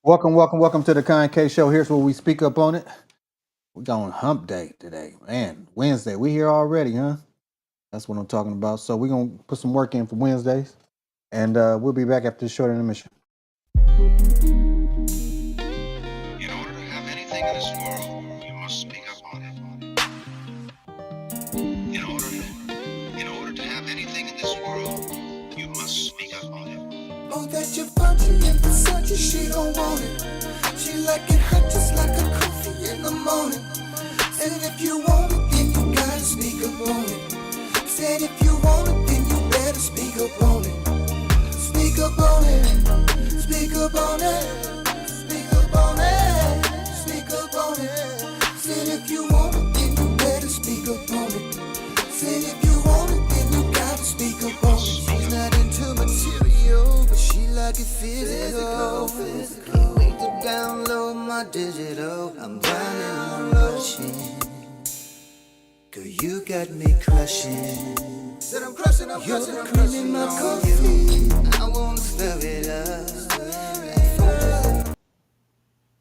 Welcome to the Con K Show. Here's where we speak up on it. We're going hump day today. Man, Wednesday. We here already, huh? That's what I'm talking about. So we're going to put some work in for Wednesdays. And we'll be back after this short intermission. In order to have anything in this world, you must speak up on it. In order to have anything in this world, you must speak up on it. Oh, that your Versace and Versace, she don't want it. She like it hot just like a coffee in the morning. And if you want it, then you gotta speak up on it. Said if you want it, then you better speak up on it. Speak up on it. Speak up on it. Speak up on it. Speak up on it. Said if you want it, then you better speak up on it. Said if you want it, then you gotta speak up on it. She's not into material, but she like it physical. Wait to download my digital. I'm grinding, I'm rushing. Girl, you got me crushing. Said I'm crushing, You're creaming my coffee. I wanna stir it up.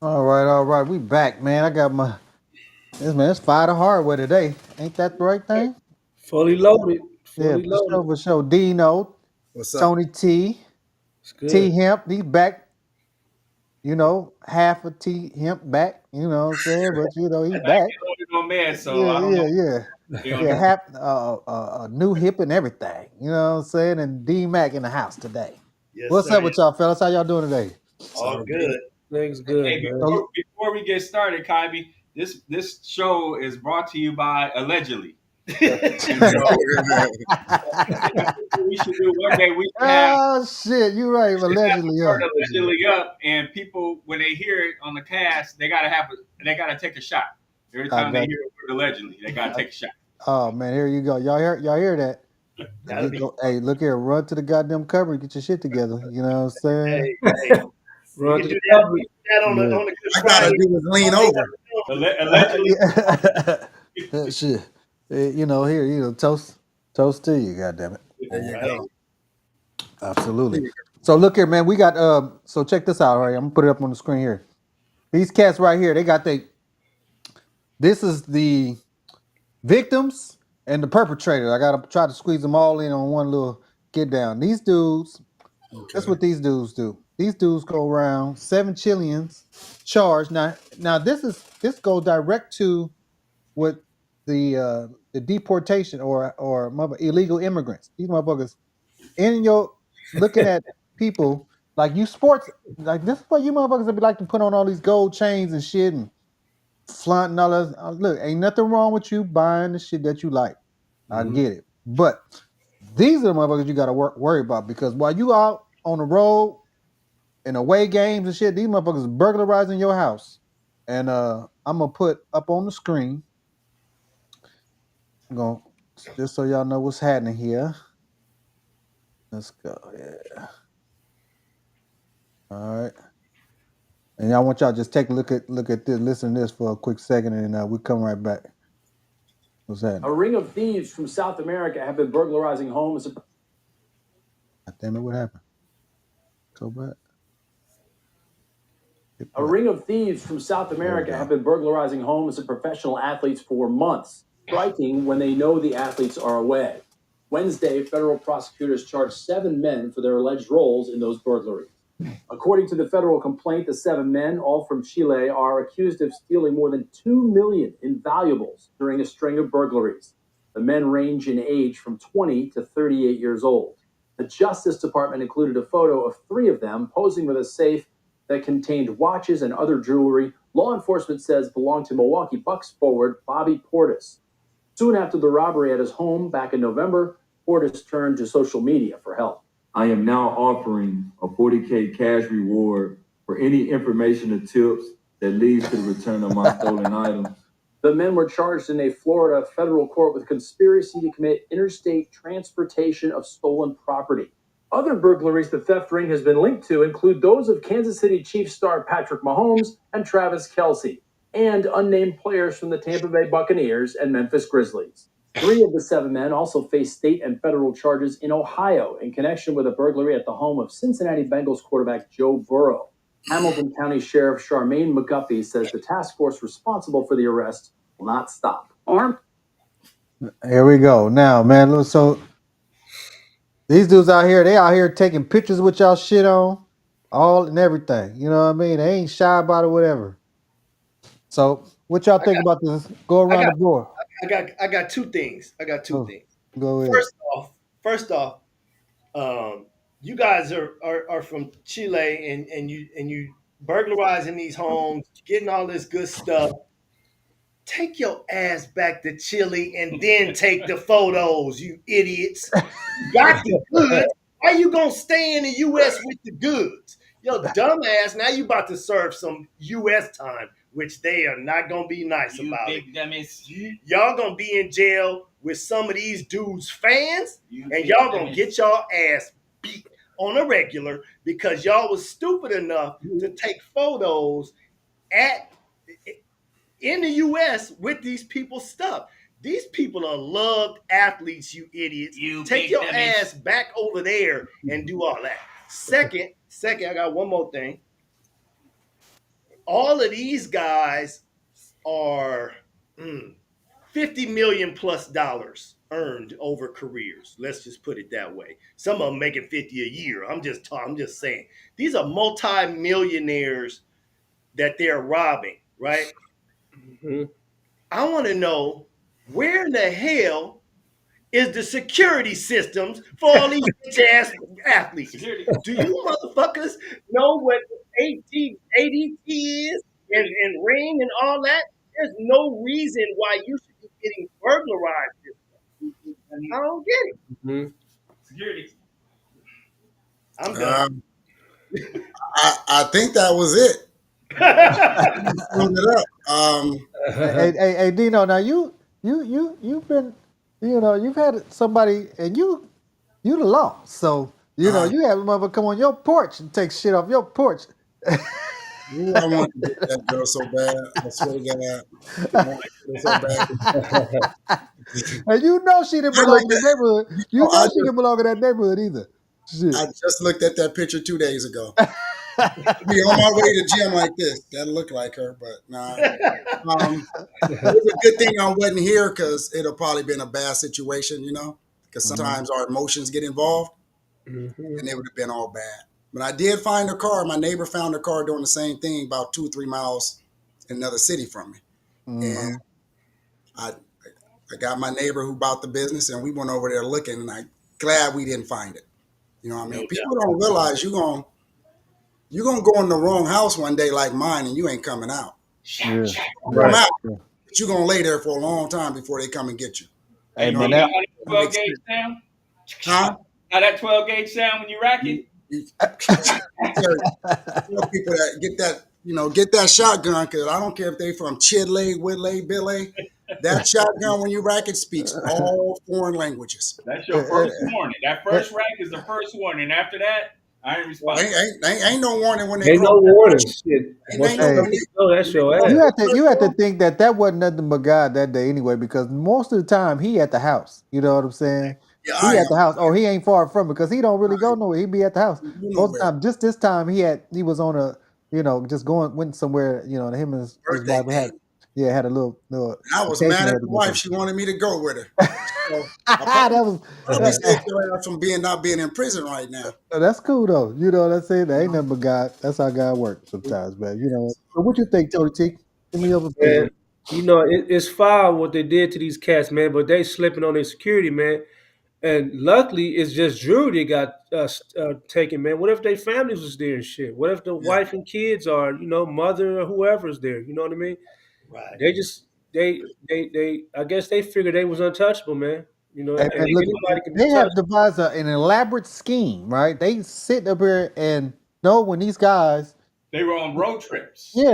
All right. We back, man. I got it's fire the hardware today. Ain't that the right thing? Fully loaded. Yeah, Fully loaded. for sure. Dino, What's up? Tony T, It's good. T Hemp, he's back. Half of T Hemp back. You know what I'm saying? But he's back. On man, so I don't know. Yeah. Yeah, a new hip and everything. You know what I'm saying? And D Mac in the house today. Yes, What's sir. up with y'all fellas? How y'all doing today? All good. Things good, Hey, man. before we get started, Kybe, this show is brought to you by Allegedly. We should do one day. We should have Oh shit, you right. Allegedly, yeah. turn Allegedly up, and people when they hear it on the cast, they gotta take a shot every I time they got hear the word Allegedly. They gotta take a shot. Oh man, here you go. Y'all hear that? Gotta be. Hey, look here, run to the goddamn cover and get your shit together. You know what I'm saying? Hey, run You to can do the cover. that on the Yeah. on the Good I gotta Friday. do is lean over. Allegedly. Shit. Here, toast to you, goddamn it. There you go. Absolutely. So look here, man. We got so check this out, all right? I'm gonna put it up on the screen here. These cats right here, this is the victims and the perpetrator. I gotta try to squeeze them all in on one little get down. These dudes, that's what these dudes do. These dudes go around 7 Chileans charged. Now this goes direct to what the deportation or illegal immigrants. These motherfuckers in your looking at people like you sports like this is what you motherfuckers would be like to put on all these gold chains and shit and flaunting all that. Look, ain't nothing wrong with you buying the shit that you like. I get it. But these are the motherfuckers you gotta worry about because while you out on the road and away games and shit, these motherfuckers burglarizing your house. And I'm gonna put up on the screen. I'm gonna just so y'all know what's happening here. Let's go. Yeah. All right. And I want y'all just take a look at this, listen to this for a quick second, and we come right back. What's that? A ring of thieves from South America have been burglarizing homes. God damn it! What happened? Go back. A ring of thieves from South America have been burglarizing homes of professional athletes for months, striking when they know the athletes are away. Wednesday, federal prosecutors charged 7 men for their alleged roles in those burglaries. According to the federal complaint, the 7 men, all from Chile, are accused of stealing more than $2 million in valuables during a string of burglaries. The men range in age from 20 to 38 years old. The Justice Department included a photo of 3 of them posing with a safe that contained watches and other jewelry law enforcement says belonged to Milwaukee Bucks forward Bobby Portis. Soon after the robbery at his home back in November, Portis turned to social media for help. I am now offering a 40K cash reward for any information or tips that leads to the return of my stolen items. The men were charged in a Florida federal court with conspiracy to commit interstate transportation of stolen property. Other burglaries the theft ring has been linked to include those of Kansas City Chiefs star Patrick Mahomes and Travis Kelce, and unnamed players from the Tampa Bay Buccaneers and Memphis Grizzlies. 3 of the 7 men also face state and federal charges in Ohio in connection with a burglary at the home of Cincinnati Bengals quarterback Joe Burrow. Hamilton County Sheriff Charmaine McGuffey says the task force responsible for the arrest will not stop. Arm. Here we go. Now, man, look, so these dudes out here, they out here taking pictures with y'all shit on, all and everything. You know what I mean? They ain't shy about it, whatever. So, what y'all think about this? Go around the board. I got two things. Oh, go ahead. First off, you guys are from Chile and you burglarizing these homes, getting all this good stuff. Take your ass back to Chile and then take the photos, you idiots. You got the goods. Why you gonna stay in the U.S. with the goods? Yo, dumbass, now you about to serve some U.S. time, which they are not gonna be nice You about big it. dummies. Y'all gonna be in jail with some of these dudes' fans, You and big y'all gonna dummies. get y'all ass beat on a regular because y'all was stupid enough to take photos in the U.S. with these people's stuff. These people are loved athletes, you idiots. You Take big your dummies. ass back over there and do all that. Second, I got one more thing. All of these guys are $50 million plus earned over careers. Let's just put it that way. Some of them making 50 a year. I'm just saying. These are multi-millionaires that they're robbing, right? Mhm. I want to know where in the hell is the security systems for all these bitch-ass athletes? Security. Do you motherfuckers know what ADT is and ring and all that? There's no reason why you should be getting burglarized. I don't get it. Mhm. Security. I'm done. I think that was it. Summed it up. Hey, Dino. Now you've been, you've had somebody, and you the law. So you have a mother come on your porch and take shit off your porch. Ooh, I want to get that girl so bad. I swear to God. I want to get her so bad. And you know she didn't belong in the neighborhood. You know she didn't belong in that neighborhood either. Shit. I just looked at that picture 2 days ago. Be on my way to gym like this. That looked like her, but nah. It was a good thing I wasn't here because it'll probably been a bad situation, because sometimes our emotions get involved Mhm. and it would have been all bad. But I did find a car. My neighbor found a car doing the same thing about 2 or 3 miles in another city from me. And I got my neighbor who bought the business and we went over there looking and I'm glad we didn't find it. You know what I mean? No People don't realize you're gonna go in the wrong house one day like mine and you ain't coming out. Yeah. Come out. But you're gonna lay there for a long time before they come and get you. Hey, You man, know that, how that 12 gauge sound? Huh? How that 12 gauge sound when you rack it? Tell people that get that shotgun because I don't care if they from Chile, Whitley, Billy. That shotgun when you rack it speaks all foreign languages. That's your first warning. That first rack is the first warning. After that, I ain't responsible. Ain't no warning when they Ain't no call. warning. Shit. Ain't Once no you warning. go, that's your ass. you have to think that wasn't nothing but God that day anyway, because most of the time he at the house. You know what I'm saying? Yeah, He I at am. the house. Oh, he ain't far from it because he don't really go nowhere. He be at the house. You Most know of the time, just this time he was on a, just went somewhere, him and his Birthday wife had a little I was vacation mad they at had the to go wife. to. She wanted me to go with her. So that was probably saved your ass from not being in prison right now. that's cool though. That's it. That ain't nothing but God. That's how God works sometimes, man. So what you think, Tony T? Give me your opinion. Man, it's foul what they did to these cats, man, but they slipping on their security, man. And luckily, it's just Drew that got taken, man. What if their families was there and shit? What if the wife and kids are, mother or whoever's there? You know what I mean? Right. They just I guess they figured they was untouchable, man. Hey, And man, look, anybody can be they have touched. devised an elaborate scheme, right? They sit up here and know when these guys, They were on road trips. they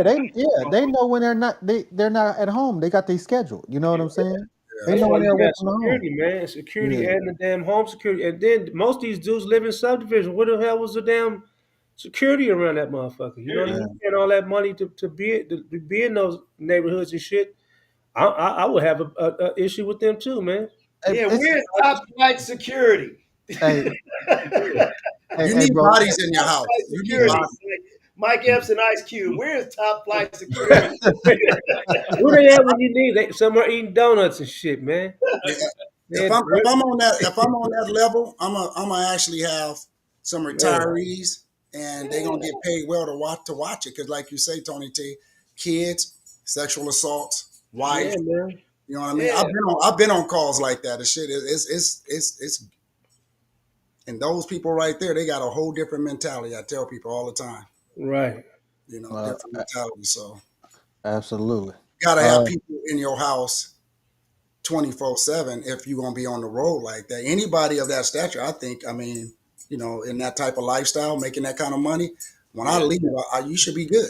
know when they're not at home. They got their schedule. You know what I'm saying? They That's know why when they're you away got from the home. security, man. Security Yeah. and the damn home security. And then most of these dudes live in subdivision. What the hell was the damn security around that motherfucker? You know what I mean? Spend all that money to be in those neighborhoods and shit. I would have a issue with them too, man. Yeah, where's top flight security? Hey, You need bro. bodies in your house. You need Security. bodies. Mike Epps and Ice Cube. Where's top flight security? Where they at when you need? They somewhere eating donuts and shit, man. If I'm on that level, I'm gonna actually have some retirees, and they're gonna get paid well to watch it. Because, like you say, Tony T, kids, sexual assaults, wife. Yeah, man. You know what I mean? Yeah. I've been on calls like that. The shit is and those people right there, they got a whole different mentality. I tell people all the time. Right. You know, different mentality. So Absolutely. you gotta have people in your house 24/7 if you're gonna be on the road like that. Anybody of that stature, I think, I mean, you know, in that type of lifestyle, making that kind of money, when I leave, you should be good.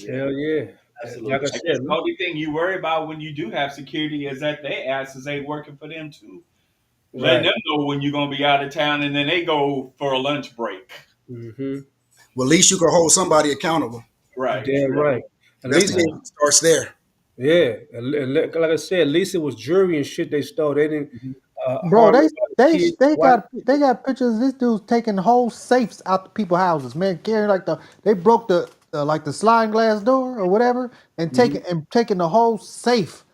Hell yeah. Absolutely. Like I I said, guess the only thing you worry about when you do have security is that they asses ain't working for them too. Letting them know when you're gonna be out of town, and then they go for a lunch break. Mm-hmm. Well, at least you can hold somebody accountable. Right. Damn right. At That's least the key. Starts there. yeah. And like I said, at least it was jewelry and shit they stole. They didn't. Bro, harm they kids, got pictures of this dude's taking whole safes out the people's houses, man. Carrying they broke the like the sliding glass door or whatever, and taking the whole safe.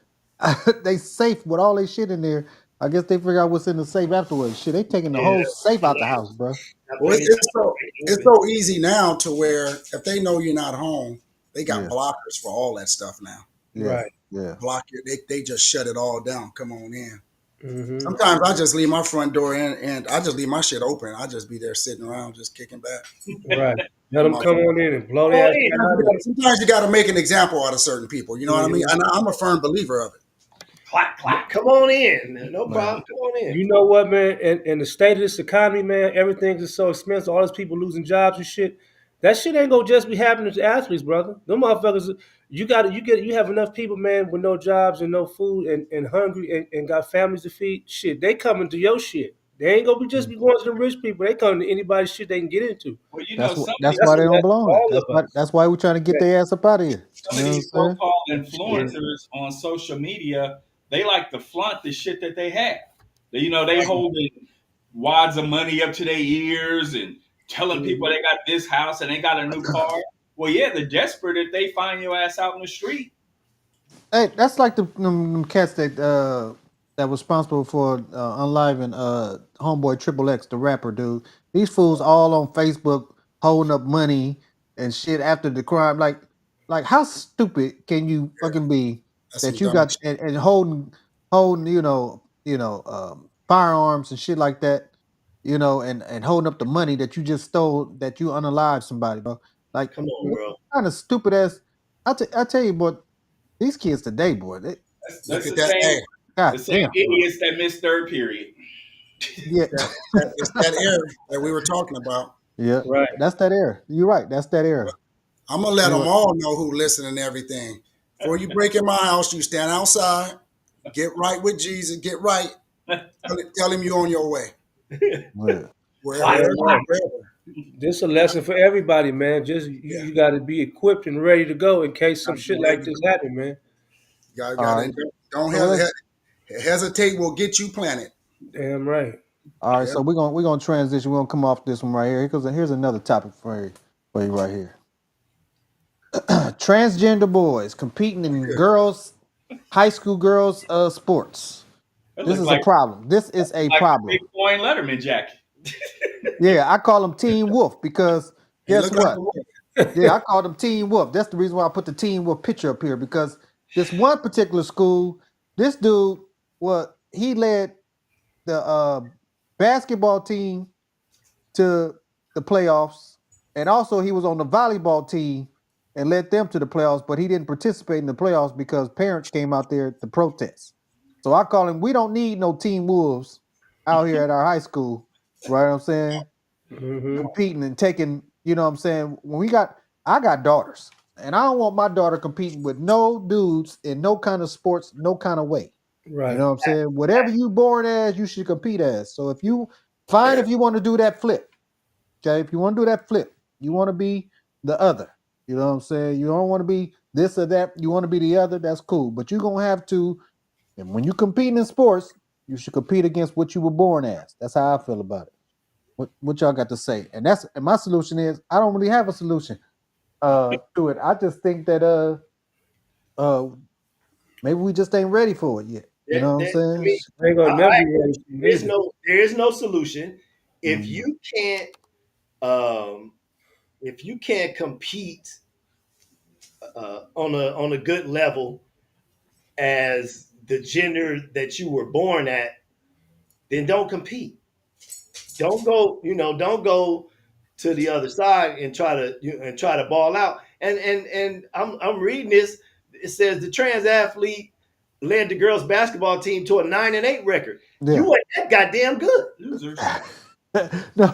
They safe with all their shit in there. I guess they figure out what's in the safe afterwards. Shit, they taking the whole safe out the house, bro. Well, it's so easy now to where if they know you're not home, they got blockers for all that stuff now. Yeah, Right. Yeah. Block it. They just shut it all down. Come on in. Mm-hmm. Sometimes I just leave my front door in, and I just leave my shit open. I just be there sitting around, just kicking back. Right. Let them come on in and blow their ass. Sometimes you got to make an example out of certain people. You know what I mean? And I'm a firm believer of it. Clack, clack. Come on in. No problem. Come on in. You know what, man? In the state of this economy, man, everything's just so expensive. All these people losing jobs and shit. That shit ain't gonna just be happening to athletes, brother. Them motherfuckers, you have enough people, man, with no jobs and no food and hungry and got families to feed. Shit, they coming to your shit. They ain't gonna be just be going to the rich people. They coming to anybody's shit they can get into. Well, you know, That's why they don't belong all there. of us. That's why we're trying to get their ass up out of here. some of these so-called influencers on social media, they like to flaunt the shit that they have. They holding wads of money up to their ears and telling people they got this house and they got a new car. Well, yeah, they're desperate if they find your ass out in the street. Hey, that's like them cats that was responsible for unliving homeboy Triple X, the rapper dude. These fools all on Facebook holding up money and shit after the crime. Like how stupid can you fucking be that you got and holding firearms and shit like that, and holding up the money that you just stole, that you unalived somebody, bro. Like, come on, bro. Kind of stupid ass. I tell you, boy, these kids today, boy. That's the same idiots that missed third period. Yeah, it's that era that we were talking about. Yeah, right. That's that era. You're right. That's that era. I'm gonna let them all know who listening to everything. Before you break in my house, you stand outside, get right with Jesus, get right. Tell him you're on your way. Wherever. This is a lesson for everybody, man. Just you got to be equipped and ready to go in case some shit like this happen, man. Don't hesitate. We'll get you planted. Damn right. All right, so we're gonna transition. We're gonna come off this one right here because here's another topic for you right here. Transgender boys competing in high school girls sports. This is a problem. This is a problem. Big Floyd Letterman jacket. Yeah, I call them Teen Wolf because guess what? Yeah, I call them Teen Wolf. That's the reason why I put the Teen Wolf picture up here, because this one particular school, this dude, he led the basketball team to the playoffs, and also he was on the volleyball team and led them to the playoffs, but he didn't participate in the playoffs because parents came out there to protest. So I call him, we don't need no Teen Wolves out here at our high school. Right, what I'm saying? Mm-hmm. Competing and taking, you know what I'm saying? I got daughters, and I don't want my daughter competing with no dudes in no kind of sports, no kind of way. Right. You know what I'm saying? Whatever you born as, you should compete as. So if you want to do that flip, okay? If you want to do that flip, you want to be the other. You know what I'm saying? You don't want to be this or that. You want to be the other. That's cool. But you're going to have to, and when you compete in sports, you should compete against what you were born as. That's how I feel about it. What y'all got to say? And my solution is, I don't really have a solution. to it. I just think that maybe we just ain't ready for it yet. You know what I'm I saying? mean, They ain't gonna I never be agree. ready for There is no solution if Mhm. you can't if you can't compete on a good level as the gender that you were born at, then don't compete. Don't go, don't go to the other side and try to ball out. And I'm reading this. It says the trans athlete led the girls basketball team to a 9-8 record. Yeah. You ain't that goddamn good. Losers. No.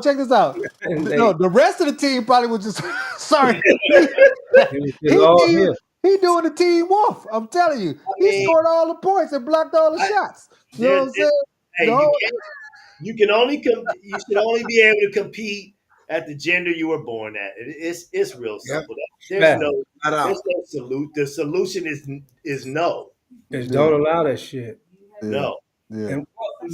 Check this out. And No, the rest of the team probably was just sorry. it was just all him. He doing the team wolf. I'm telling you, he mean, scored all the points and blocked all the shots. You know what I'm saying? Hey, No. you should only be able to compete at the gender you were born at. It's real simple. There's Fact. no Not out. there's no salute. The solution is no. Just don't allow that shit. Yeah. No. Yeah. And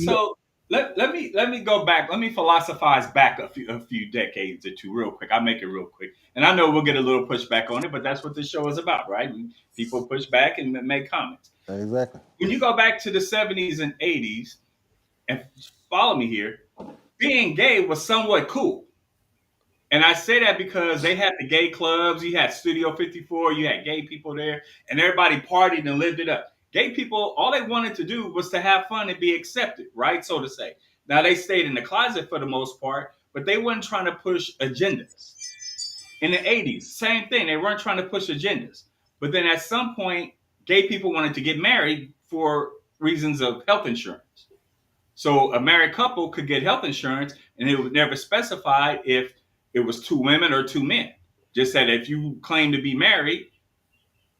So let me go back. Let me philosophize back a few decades or two real quick. I'll make it real quick. And I know we'll get a little pushback on it, but that's what this show is about, right? People push back and make comments. Exactly. When you go back to the 70s and 80s, and follow me here, being gay was somewhat cool. And I say that because they had the gay clubs, you had Studio 54, you had gay people there, and everybody partied and lived it up. Gay people, all they wanted to do was to have fun and be accepted, right? So to say. Now, they stayed in the closet for the most part, but they weren't trying to push agendas. In the 80s, same thing. They weren't trying to push agendas. But then at some point, gay people wanted to get married for reasons of health insurance. So a married couple could get health insurance, and it would never specify if it was 2 women or 2 men. Just said if you claim to be married,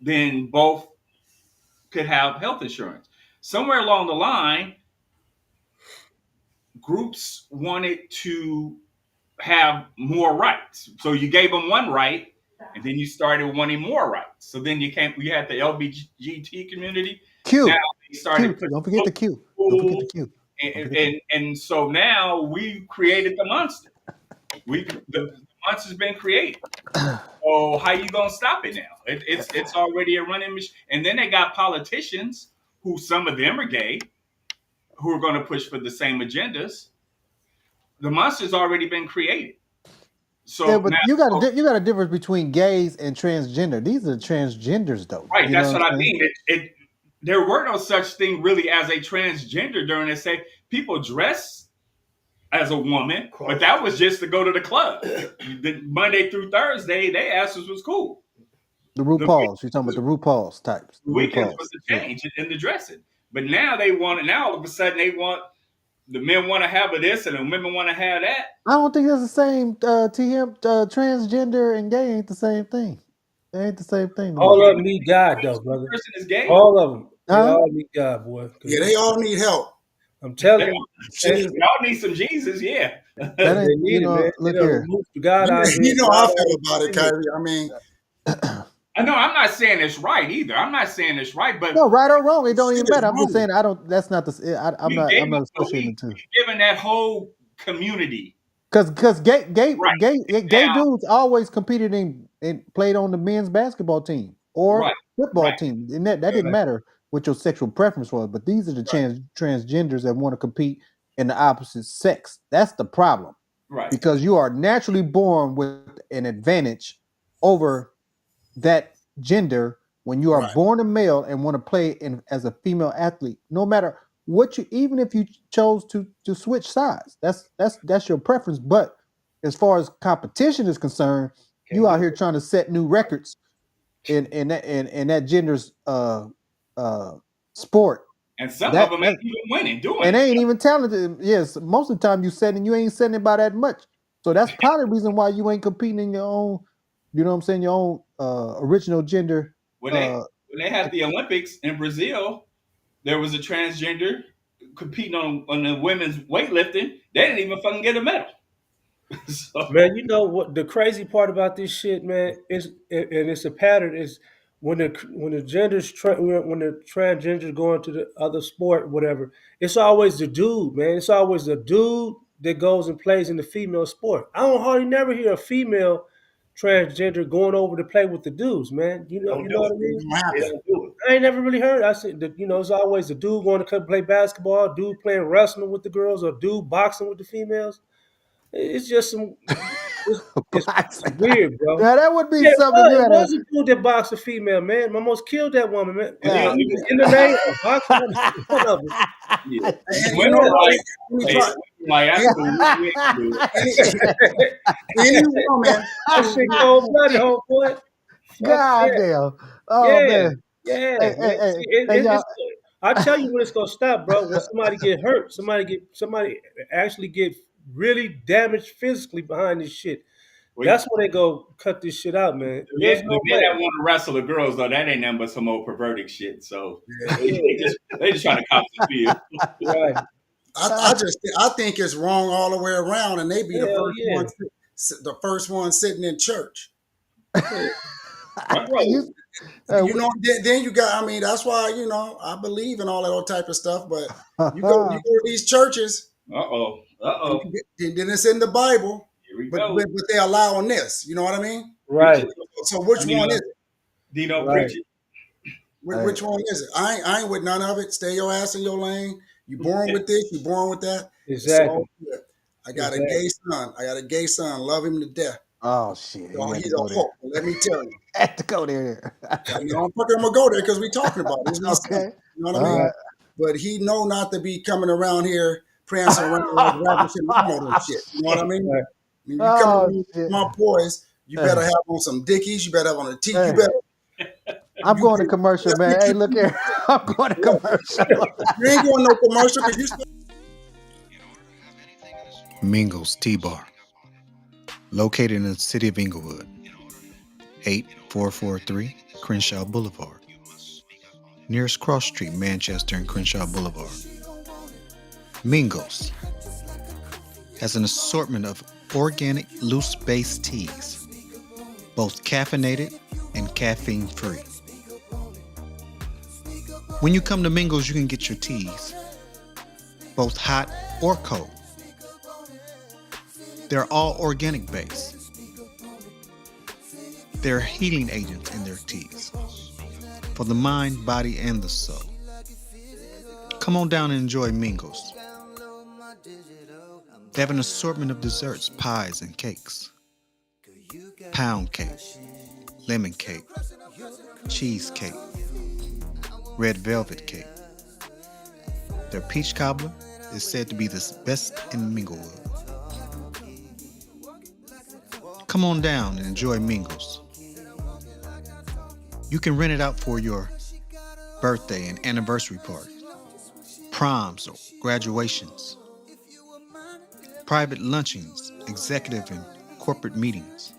then both could have health insurance. Somewhere along the line, groups wanted to have more rights. So you gave them one right, and then you started wanting more rights. So then you had the LGBT community. Q. Now they started Q. Don't forget the Q. Don't forget the Q. And so now we created the monster. The monster's been created. So how you gonna stop it now? It's already a running machine. And then they got politicians who some of them are gay, who are going to push for the same agendas. The monster's already been created. So Yeah, but now, you got a difference between gays and transgender. These are transgenders, though. right? You That's know what I saying? mean. There were no such thing really as a transgender during the say people dress as a woman, but that was just to go to the club. The Monday through Thursday, they asses was cool. The RuPaul's. You're talking about the RuPaul's types. The Weekends RuPaul's. was the change in the dressing. But now they want it. Now all of a sudden they want the men want to have this and the women want to have that. I don't think that's the same. TM transgender and gay ain't the same thing. They ain't the same thing. all of them need God, though, brother. Person is gay. All of them. They Huh? all need God, boy. Yeah, they all need help. I'm telling you. Y'all need some Jesus, yeah. That They ain't, need it, man. look They done here. removed God out of You here. know how I feel about it, Kyrie. I mean, I know I'm not saying it's right either. I'm not saying it's right, but No, right or wrong, it don't even Shit is matter. I'm just wrong. saying I don't. That's not the. I'm not associating the two. Given that whole community. Because gay Right. dudes always competed in played on the men's basketball team or Right. football Right. team, and that didn't matter what your sexual preference was. But these are the transgenders that want to compete in the opposite sex. That's the problem. Right. Because you are naturally born with an advantage over that gender when you are Right. born a male and want to play as a female athlete. No matter what even if you chose to switch sides, that's your preference. But as far as competition is concerned, you out here trying to set new records in that gender's sport. And some of them ain't even winning, doing And it. they ain't even talented. Yes, most of the time you ain't setting it by that much. So that's probably the reason why you ain't competing in your own, you know what I'm saying, your own original gender. When they had the Olympics in Brazil, there was a transgender competing on the women's weightlifting. They didn't even fucking get a medal. So, Man, you know what the crazy part about this shit, man, is, and it's a pattern, is when the transgenders go into the other sport, whatever, it's always the dude, man. It's always the dude that goes and plays in the female sport. I don't hardly never hear a female transgender going over to play with the dudes, man. You know Don't what I do mean? It don't it. happen. Don't do it. I ain't never really heard. I said, it's always the dude going to come play basketball, dude playing wrestling with the girls, or dude boxing with the females. It's just some. It's Boxing. weird, bro. Now that would be Yeah, something you it had was to. a dude that boxed a female, man. I almost killed that woman, man. Yeah. MMA or boxing, one of them. Yeah. And you Women know are what? like, Let me hey, try- women like that's cool. We ain't gonna do it. Any woman, That shit cold blooded, whole point. Fuck God that. damn. Oh Yeah, man. yeah, Hey, man. hey, hey, See, hey, y'all. I tell you when it's gonna stop, bro. When somebody get hurt, somebody actually get really damaged physically behind this shit. Well, That's when they go cut this shit out, man. There's the no men way. that want to wrestle the girls though, that ain't nothing but some old perverted shit. So they just trying to cop the feel. Right. I think it's wrong all the way around, and they be the Hell first yeah. one, the first one sitting in church. Right. You- You know, then you got. I mean, that's why I believe in all that type of stuff. But you go to these churches, Uh-oh. and then it's in the Bible, Here we but go. they allowing this. You know what I mean? Right. So which I mean, one is it? Dino, Right. preach it. Which one is it? I ain't with none of it. Stay your ass in your lane. You born with this. You born with that. Exactly. So, I got a gay son. Love him to death. Oh shit. You had He's to a go there. hope. Let me tell you. Had to go there. I'm gonna go there because we talking about it. It's my son. Okay. You know what I mean? All right. But he know not to be coming around here prancing around like rabbits and all that shit. You know what I mean? Right. When you Oh, come around shit. my boys, you better have on some Dickies. You better have on a tee. Hey. You better. I'm going to commercial, man. Hey, look here. I'm going to commercial. You ain't going no commercial because you. Mingles T-Bar, located in the city of Inglewood, 8443 Crenshaw Boulevard. Nearest cross street, Manchester and Crenshaw Boulevard. Mingles has an assortment of organic loose-base teas, both caffeinated and caffeine-free. When you come to Mingles, you can get your teas, both hot or cold. They're all organic based. There are healing agents in their teas for the mind, body, and the soul. Come on down and enjoy Mingles. They have an assortment of desserts, pies, and cakes. Pound cake, lemon cake, cheesecake, red velvet cake. Their peach cobbler is said to be the best in Minglewood. Come on down and enjoy Mingles. You can rent it out for your birthday and anniversary parties, proms or graduations, private luncheons, executive and corporate meetings.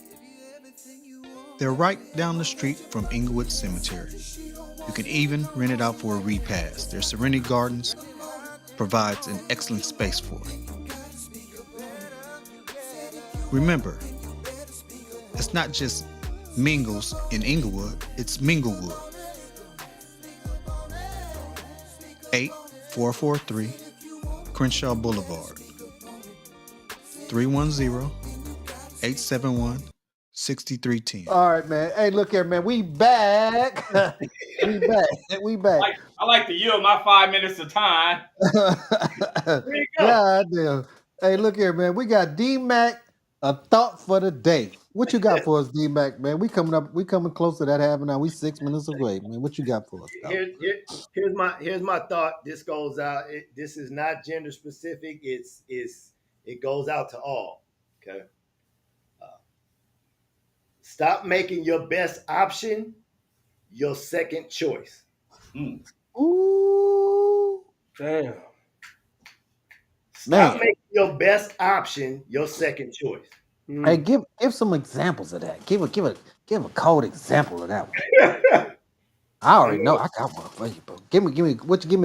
They're right down the street from Inglewood Cemetery. You can even rent it out for a repast. Their Serenity Gardens provides an excellent space for it. Remember, it's not just Mingles in Inglewood, it's Minglewood. 8443 Crenshaw Boulevard. 310-871-6310. All right, man. Hey, look here, man. We back. We back. We back. I like to yield my 5 minutes of time. There you go. God damn. Hey, look here, man. We got D-Mac, a thought for the day. What you got for us, D-Mac, man? We coming close to that half an hour. We 6 minutes away, man. What you got for us? Here's my thought. This goes out. This is not gender specific. It goes out to all. Okay. Stop making your best option your second choice. Ooh. Damn. Stop Man. making your best option your second choice. Hey, give some examples of that. Give a cold example of that one. I already know. I got one for you, bro. Give me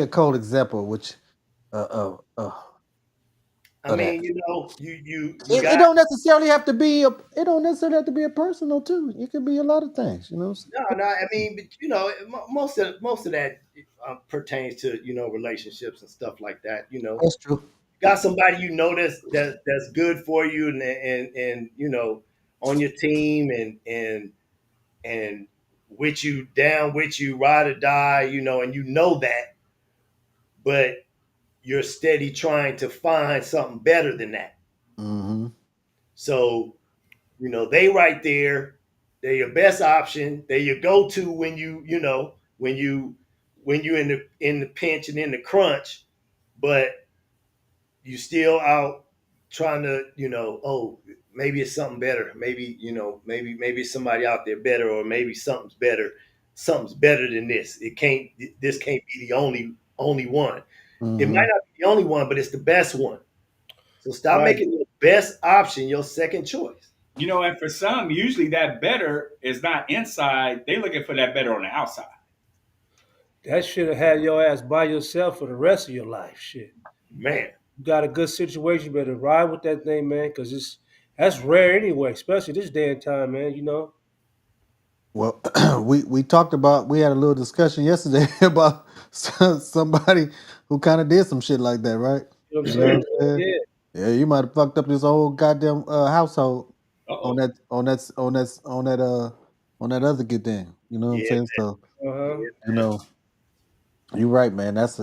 a cold example, which I mean, you it don't necessarily have to be a personal too. It could be a lot of things, you know. No. I mean, but most of that pertains to relationships and stuff like that. That's true. Got somebody that's good for you, and on your team and with you, down with you, ride or die, you know, and you know that, but you're steady trying to find something better than that. Mm-hmm. So, you know, they right there, they're your best option. They're your go-to when you know, when you in the pinch and in the crunch, but you still out trying to, you know, oh, maybe it's something better. Maybe, you know, maybe it's somebody out there better, or maybe something's better. Something's better than this. This can't be the only one. It might not be the only one, but it's the best one. So stop Right. making your best option your second choice. You know, and for some, usually that better is not inside. They're looking for that better on the outside. That should have had your ass by yourself for the rest of your life. Shit. Man, You got a good situation, you better ride with that thing, man, because that's rare anyway, especially this day and time, man. You know. Well, we talked about, we had a little discussion yesterday about somebody who kind of did some shit like that, right? You know what I'm You know saying? what I'm saying? Yeah. Yeah, you might have fucked up this whole goddamn household Uh-oh. on that other good thing. You know what I'm Yeah, saying? So Uh-huh. you know, you're right, man. That's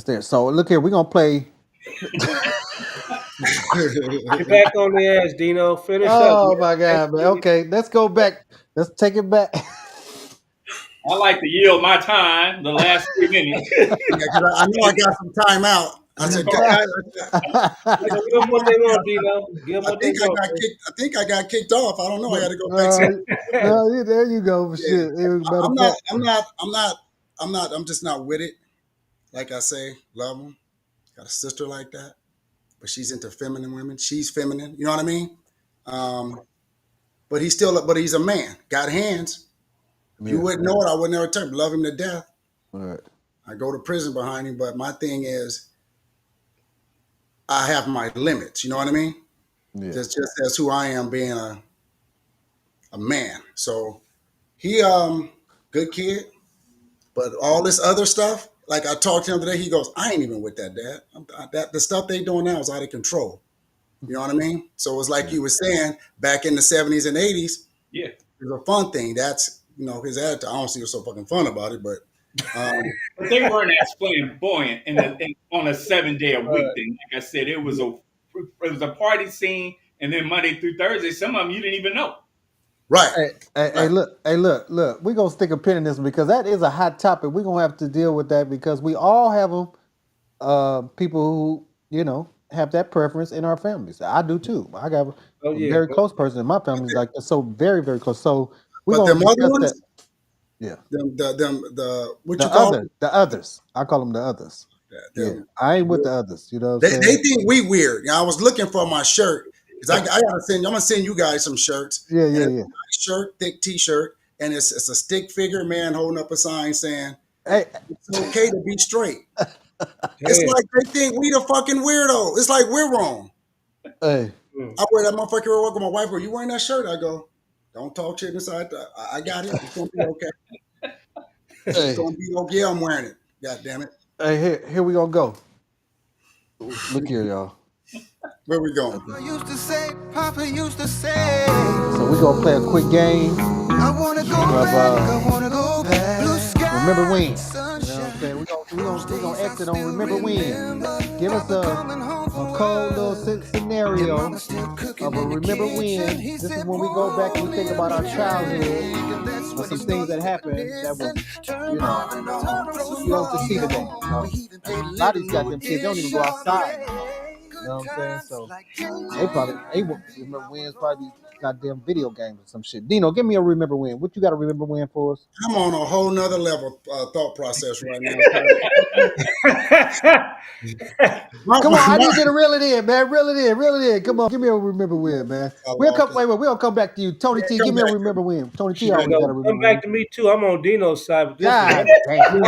there. So look here, we're gonna play. Get back on the ass, Dino. Finish up. Oh Man. my god, man. Okay, let's go back. Let's take it back. I like to yield my time the last 3 minutes. Yeah, 'cause I know I got some time out. I said, Give them what they want, Dino. Give them I what they think I want. got man. kicked. I think I got kicked off. I don't know. I got to go back. There you go. For shit. Matter of fact, I'm just not with it. Like I say, love him. Got a sister like that, but she's into feminine women. She's feminine. You know what I mean? But he's a man. Got hands. If you wouldn't know it, I would never tell him. Love him to death. All right. I go to prison behind him, but my thing is, I have my limits. You know what I mean? Yeah. Just as who I am, being a man. So he good kid, but all this other stuff, like I talked to him today, he goes, I ain't even with that, Dad. The stuff they doing now is out of control. You know what I mean? So it's like you were saying, back in the 70s and 80s, Yeah. it was a fun thing. That's, you know, his attitude. I don't see what's so fucking fun about it, but But they weren't as flamboyant on a 7-day-a-week thing. Like I said, it was a party scene, and then Monday through Thursday, some of them you didn't even know. right. Hey, look. We're gonna stick a pin in this one because that is a hot topic. We're gonna have to deal with that because we all have them. People who, you know, have that preference in our families. I do too. I got a very close person in my family like that. So very, very close. So we're But gonna them other discuss ones, that. Yeah. What The you call other, the others. I call them the others. them? Yeah. I ain't with the others. You know what I'm They saying? think we weird. You know, I was looking for my shirt because I gotta send. I'm gonna send you guys some shirts. Yeah, And yeah, it's yeah. a nice shirt, thick T-shirt, and it's a stick figure man holding up a sign saying Hey, it's okay to be straight. It's like they think we the fucking weirdo. It's like we're wrong. hey. I wear that motherfucker at work with my wife. Go, you wearing that shirt? I go, don't talk shit inside. I got it. It's gonna be okay. It's gonna be okay. I'm wearing it. God damn it. Hey, here we gonna go. Look here, y'all. Where we going? Papa used to say, Papa used to say, So we gonna play a quick game. I wanna go back, I wanna go back. Blue sky, Remember when? You know sunshine. what I'm saying? We gonna exit on remember when. Give us a cold little scenario of a remember when. This is when we go back and we think about our childhood or some things that happened that was, you don't just see today. You know? A lot of these goddamn kids don't even go outside anymore. You know what I'm saying? So they won't remember when. It's probably goddamn video games or some shit. Dino, give me a remember when. What you got to remember when for us? I'm on a whole nother level thought process right now. Come on, I need you to reel it in, man. Reel it in. Come on, give me a remember when, man. We'll come back to you. Tony T, give me a remember when. Tony T always got to remember Come back to me too. I'm on Dino's side with this. God one. damn.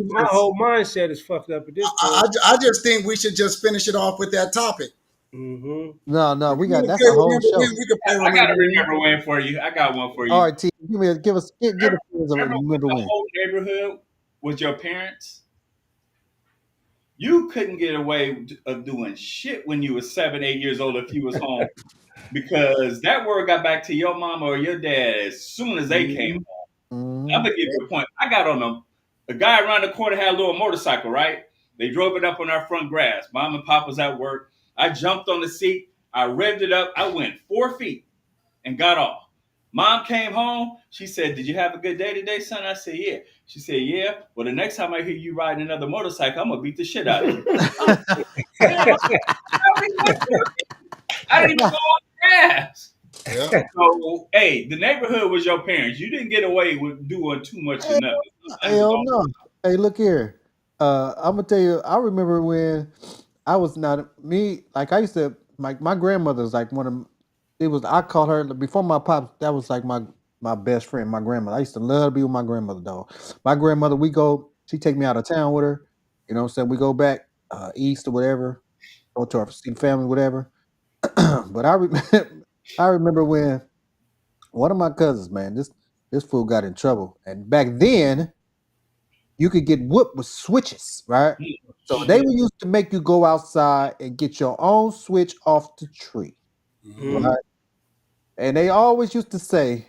My whole mindset is fucked up at this point. I just think we should just finish it off with that topic. Mm-hmm. No, we got that's Okay, a whole remember show. when we could play I got a remember when. remember when for you. I got one for you. All right, T, give us a Remember remember the when. whole neighborhood was your parents? You couldn't get away of doing shit when you were 7, 8 years old if you was home because that word got back to your mama or your dad as soon as they came home. I'm gonna give you a point. I got on a guy around the corner had a little motorcycle, right? They drove it up on our front grass. Mom and Pop was at work. I jumped on the seat. I revved it up. I went 4 feet and got off. Mom came home. She said, "Did you have a good day today, son?" I said, "Yeah." She said, "Yeah. Well, the next time I hear you riding another motorcycle, I'm gonna beat the shit out of you." I didn't even go on the grass. Yeah. So, hey, the neighborhood was your parents. You didn't get away with doing too much of nothing. Hell no. Hey, look here. I'm gonna tell you. I remember when I was not me. Like I used to. My grandmother's like one of. It was I called her before my pops. That was like my best friend. My grandmother. I used to love to be with my grandmother, dog. My grandmother. We go. She take me out of town with her. You know what I'm saying? We go back east or whatever. Go to our see family, whatever. But I remember when one of my cousins, man, this fool got in trouble, and back then you could get whooped with switches, right? So they were used to make you go outside and get your own switch off the tree, right? And they always used to say,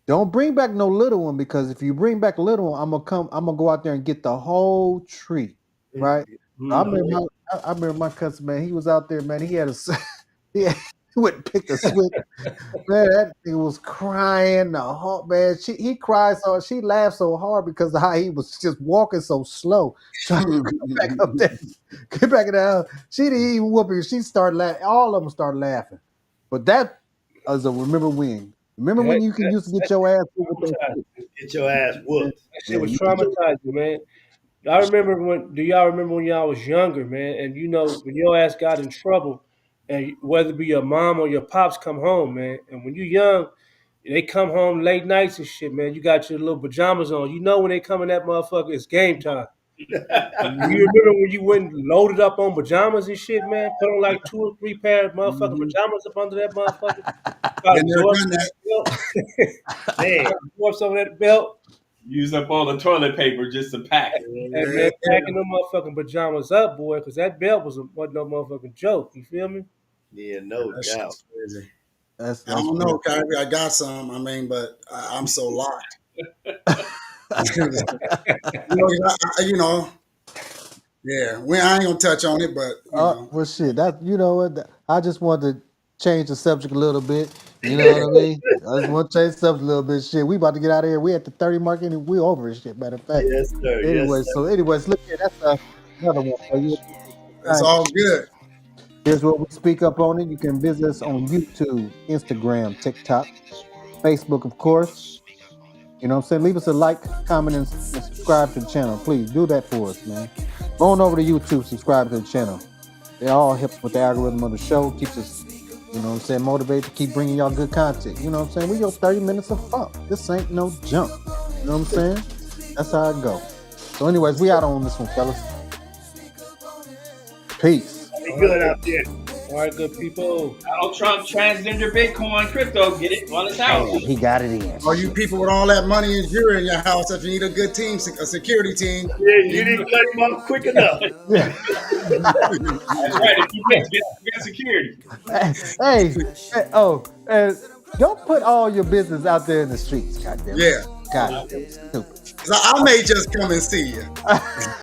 "Don't bring back no little one because if you bring back a little one, I'm gonna go out there and get the whole tree, right?" I remember my cousin, man. He was out there, man. He had a he went and picked a switch. Man, that thing was crying the whole man. He cried so she laughed so hard because of how he was just walking so slow, trying to get back up there, get back in the house. She didn't even whoop him. She started laughing. All of them started laughing. But that was a remember when. Remember when you used to get your ass whooped with that shit? Get your ass whooped. That shit was traumatizing, man. I remember when. Do y'all remember when y'all was younger, man? And you know when your ass got in trouble, and whether it be your mom or your pops come home, man. And when you young, they come home late nights and shit, man. You got your little pajamas on. You know when they come in that motherfucker, it's game time. You remember when you went and loaded up on pajamas and shit, man? Put on like 2 or 3 pair of motherfucking pajamas up under that motherfucker. Been there, done that. Man, What's over that belt? Use up all the toilet paper just to pack it. And man, packing them motherfucking pajamas up, boy, because that belt wasn't no motherfucking joke. You feel me? yeah, no That doubt. shit's crazy. That's I don't know, Kyrie. I got some. I mean, but I'm so locked. you know, yeah. I ain't gonna touch on it, but you know. well, shit. That you know what? I just wanted to change the subject a little bit. You know what I mean? I just want to change the subject a little bit. Shit, we about to get out of here. We at the 30 mark and we over it. Shit, matter of fact. Yes, sir. Anyway, Yes, sir. so anyways, look here. That's another one for you. It's all good. Here's what we speak up on it. You can visit us on YouTube, Instagram, TikTok, Facebook, of course. You know what I'm saying? Leave us a like, comment, and subscribe to the channel. Please do that for us, man. Go on over to YouTube, subscribe to the channel. They all help with the algorithm of the show. Keeps us, you know what I'm saying, motivated to keep bringing y'all good content. You know what I'm saying? We go 30 minutes of fun. This ain't no jump. You know what I'm saying? That's how it go. So anyways, we out on this one, fellas. Peace. Be good out there. All right, good people. Donald Trump, transgender, Bitcoin, crypto, get it while it's out. He got it in. All you people with all that money and jewelry in your house, if you need a good team, a security team. Yeah, you didn't cut him off quick enough. That's right. If you get security. And don't put all your business out there in the streets, goddamn. Yeah. God, stupid. 'Cause I may just come and see you.